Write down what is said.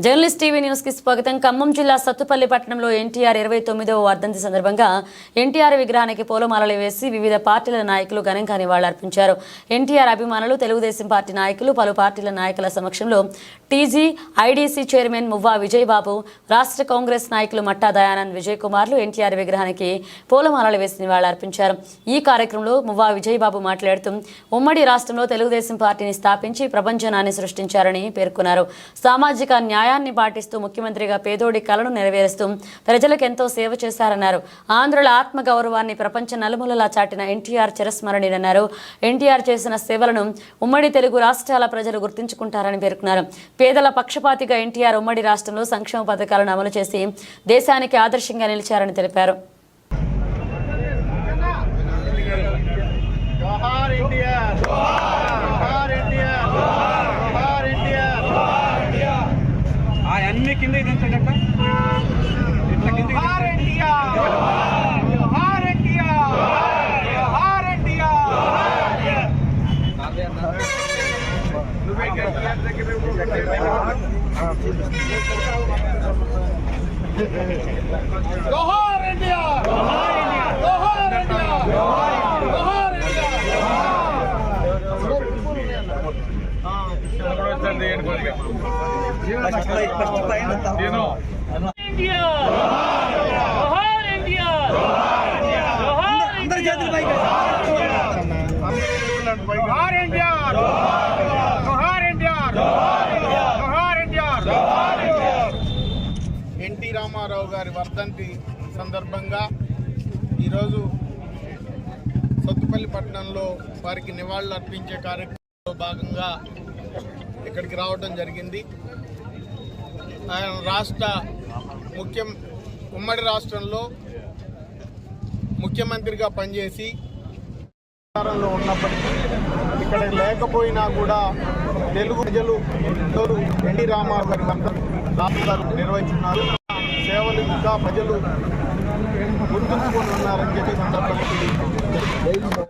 Journalist TV news కి స్వాగతం. ఖమ్మం జిల్లా సత్తుపల్లి పట్టణంలో ఎన్టీఆర్ 29వ వర్ధంతి సందర్భంగా ఎన్టీఆర్ విగ్రహానికి పూలమాలలు వేసి వివిధ పార్టీల నాయకులు ఘనంగా నివాళులర్పించారు. ఎన్టీఆర్ అభిమానులు, తెలుగుదేశం పార్టీ నాయకులు, పలు పార్టీల నాయకుల సమక్షంలో టీజీ ఐడీసీ చైర్మన్ మువ్వా విజయబాబు, రాష్ట్ర కాంగ్రెస్ నాయకులు మట్టా దయానంద్, విజయ్ కుమార్లు ఎన్టీఆర్ విగ్రహానికి పూలమాలలు వేసి నివాళులర్పించారు. ఈ కార్యక్రమంలో మువ్వా విజయబాబు మాట్లాడుతూ ఉమ్మడి రాష్ట్రంలో తెలుగుదేశం పార్టీని స్థాపించి ప్రపంచనాన్ని సృష్టించారని పేర్కొన్నారు. సామాజిక న్యాయాన్ని పాటిస్తూ ముఖ్యమంత్రిగా పేదోడి కలను నెరవేరుస్తూ ప్రజలకు ఎంతో సేవ చేశారన్నారు. ఆంధ్రుల ఆత్మగౌరవాన్ని ప్రపంచ నలుమూలలా చాటిన ఎన్టీఆర్ చిరస్మరణీయులన్నారు. ఎన్టీఆర్ చేసిన సేవలను ఉమ్మడి తెలుగు రాష్ట్రాల ప్రజలు గుర్తుంచుకుంటారని పేర్కొన్నారు. పేదల పక్షపాతిగా ఎన్టీఆర్ ఉమ్మడి రాష్ట్రంలో సంక్షేమ పథకాలను అమలు చేసి దేశానికి ఆదర్శంగా నిలిచారని తెలిపారు. అన్ని కింద ఇదంతా ఎన్టీ రామారావు గారి వర్ధంతి సందర్భంగా ఈరోజు సత్తుపల్లి పట్టణంలో వారికి నివాళులు అర్పించే కార్యక్రమంలో భాగంగా ఇక్కడికి రావడం జరిగింది. ఆయన ఉమ్మడి రాష్ట్రంలో ముఖ్యమంత్రిగా పనిచేసి అధికారంలో ఉన్నప్పటికీ ఇక్కడ లేకపోయినా కూడా తెలుగు ప్రజలు ఎన్టీ రామారావు గారి వర్ధంతి నిర్వహించున్నారు. సేవలు ఇంకా ప్రజలు గుర్తుంచుకొని ఉన్నారని చెప్పి సందర్భంగా